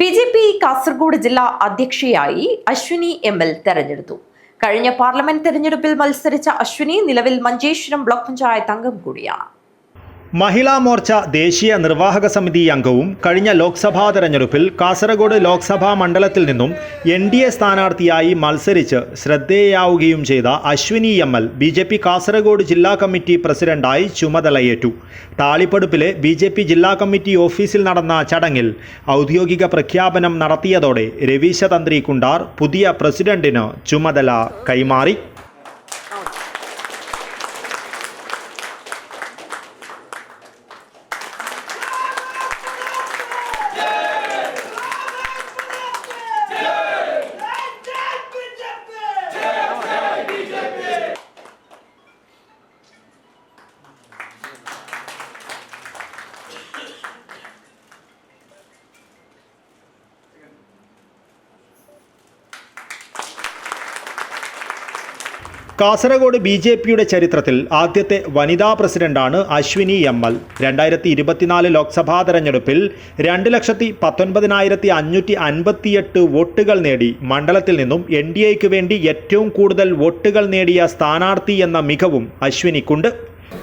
BJP Kasaragod ജില്ലാ അധ്യക്ഷയായി Ashwini ML. തെരഞ്ഞെടുത്തു. കഴിഞ്ഞ പാർലമെന്റ് തെരഞ്ഞെടുപ്പിൽ മത്സരിച്ച അശ്വിനി നിലവിൽ മഞ്ചേശ്വരം ബ്ലോക്ക് പഞ്ചായത്ത് അംഗം കൂടിയാണ്. മഹിളാ മോർച്ച ദേശീയ നിർവാഹക സമിതി അംഗവും കഴിഞ്ഞ ലോക്സഭാ തെരഞ്ഞെടുപ്പിൽ കാസർഗോഡ് ലോക്സഭാ മണ്ഡലത്തിൽ നിന്നും NDA സ്ഥാനാർത്ഥിയായി മത്സരിച്ച് ശ്രദ്ധേയയാവുകയും ചെയ്ത അശ്വിനി എം.എൽ. BJP കാസർഗോഡ് ജില്ലാ കമ്മിറ്റി പ്രസിഡന്റായി ചുമതലയേറ്റു. താളിപ്പടുപ്പിലെ BJP ജില്ലാ കമ്മിറ്റി ഓഫീസിൽ നടന്ന ചടങ്ങിൽ ഔദ്യോഗിക പ്രഖ്യാപനം നടത്തിയതോടെ രവീശ തന്ത്രി കുണ്ടാർ പുതിയ പ്രസിഡന്റിന് ചുമതല കൈമാറി. കാസർഗോഡ് BJPയുടെ ചരിത്രത്തിൽ ആദ്യത്തെ വനിതാ പ്രസിഡന്റാണ് അശ്വിനി എം.എൽ. 2024 ലോക്സഭാ തെരഞ്ഞെടുപ്പിൽ 2,19,558 വോട്ടുകൾ നേടി മണ്ഡലത്തിൽ നിന്നും NDAയ്ക്ക് വേണ്ടി ഏറ്റവും കൂടുതൽ വോട്ടുകൾ നേടിയ സ്ഥാനാർത്ഥി എന്ന മികവും അശ്വിനിക്കുണ്ട്.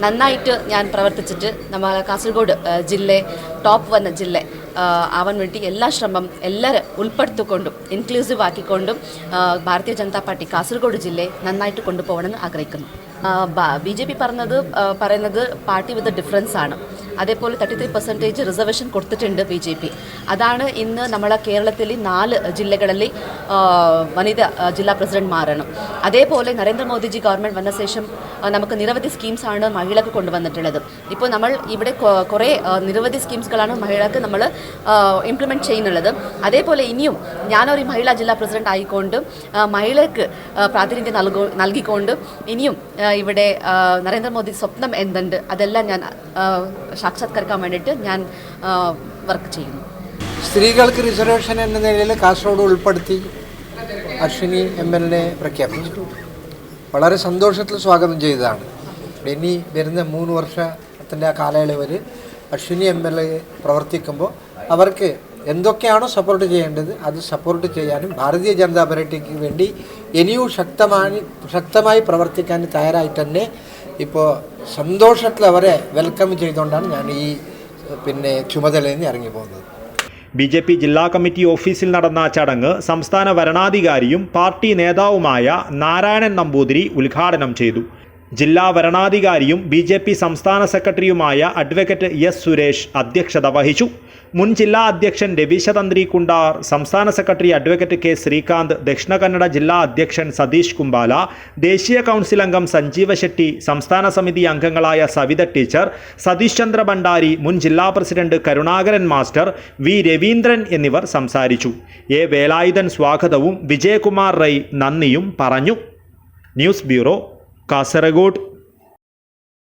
നന്നായിട്ട് ഞാൻ പ്രവർത്തിച്ചിട്ട് നമ്മളെ കാസർഗോഡ് ജില്ല ടോപ്പ് വന്ന ജില്ല ആവാൻ വേണ്ടി എല്ലാ ശ്രമം എല്ലാവരും ഉൾപ്പെടുത്തിക്കൊണ്ടും ഇൻക്ലൂസീവ് ആക്കിക്കൊണ്ടും ഭാരതീയ ജനതാ പാർട്ടി കാസർഗോഡ് ജില്ലയെ നന്നായിട്ട് കൊണ്ടുപോകണമെന്ന് ആഗ്രഹിക്കുന്നു. BJP പറയുന്നത് പാർട്ടി വിത്ത് ഡിഫറൻസ് ആണ്. അതേപോലെ 33% റിസർവേഷൻ കൊടുത്തിട്ടുണ്ട് BJP. അതാണ് ഇന്ന് നമ്മളെ കേരളത്തിൽ 4 ജില്ലകളിൽ വനിത ജില്ലാ പ്രസിഡന്റ്മാരാണ്. അതേപോലെ നരേന്ദ്രമോദിജി ഗവൺമെൻറ് വന്ന ശേഷം നമുക്ക് നിരവധി സ്കീംസാണ് മഹിളക്ക് കൊണ്ടുവന്നിട്ടുള്ളത്. ഇപ്പോൾ നമ്മൾ ഇവിടെ കുറേ നിരവധി സ്കീംസുകളാണ് മഹിളക്ക് നമ്മൾ ഇംപ്ലിമെൻറ്റ് ചെയ്യുന്നുള്ളത്. അതേപോലെ ഇനിയും ഞാനൊരു മഹിളാ ജില്ലാ പ്രസിഡന്റ് ആയിക്കൊണ്ട് മഹിളക്ക് പ്രാതിനിധ്യം നൽകിക്കൊണ്ട് ഇനിയും ഇവിടെ നരേന്ദ്രമോദി സ്വപ്നം എന്തുണ്ട് അതെല്ലാം ഞാൻ സാക്ഷാത്കരിക്കാൻ വേണ്ടിയിട്ട് ഞാൻ വർക്ക് ചെയ്യുന്നു. സ്ത്രീകൾക്ക് റിസർവേഷൻ എന്ന നിലയിൽ കാസർഗോഡ് ഉൾപ്പെടുത്തി അശ്വിനി MLനെ പ്രഖ്യാപിച്ചു. വളരെ സന്തോഷത്തിൽ സ്വാഗതം ചെയ്തതാണ്. ഇനി വരുന്ന 3 വർഷത്തിൻ്റെ ആ കാലയളവിൽ അശ്വിനി MLA പ്രവർത്തിക്കുമ്പോൾ അവർക്ക് എന്തൊക്കെയാണോ സപ്പോർട്ട് ചെയ്യേണ്ടത് അത് സപ്പോർട്ട് ചെയ്യാനും ഭാരതീയ ജനതാ പാർട്ടിക്ക് വേണ്ടി ഇനിയും ശക്തമായി പ്രവർത്തിക്കാൻ തയ്യാറായിട്ട് തന്നെ ഇപ്പോൾ സന്തോഷത്തിൽ അവരെ വെൽക്കം ചെയ്തുകൊണ്ടാണ് ഞാൻ ഈ ചുമതലയിൽ നിന്ന് ഇറങ്ങി പോകുന്നത്. BJP ജില്ലാ കമ്മിറ്റി ഓഫീസിൽ നടന്ന ചടങ്ങ് സംസ്ഥാന വരണാധികാരിയും പാർട്ടി നേതാവുമായ നാരായണൻ നമ്പൂതിരി ഉദ്ഘാടനം ചെയ്തു. ജില്ലാ വരണാധികാരിയും BJP സംസ്ഥാന സെക്രട്ടറിയുമായ അഡ്വക്കേറ്റ് S. സുരേഷ് അധ്യക്ഷത വഹിച്ചു. മുൻ ജില്ലാ അധ്യക്ഷൻ രവീശ തന്ത്രി കുണ്ടാർ, സംസ്ഥാന secretary advocate K. Srikanth, Dakshina Kannada ജില്ലാ അധ്യക്ഷൻ സതീഷ് കുംബാല, ദേശീയ കൗൺസിൽ അംഗം സഞ്ജീവ ഷെട്ടി, സംസ്ഥാന സമിതി അംഗങ്ങളായ സവിത ടീച്ചർ, സതീഷ് ചന്ദ്ര ഭണ്ഡാരി, മുൻ ജില്ലാ president Karunakaran master, V. Raveendran എന്നിവർ സംസാരിച്ചു. A. വേലായുധൻ സ്വാഗതവും വിജയകുമാർ റൈ നന്ദിയും പറഞ്ഞു. News bureau, Kasaragod.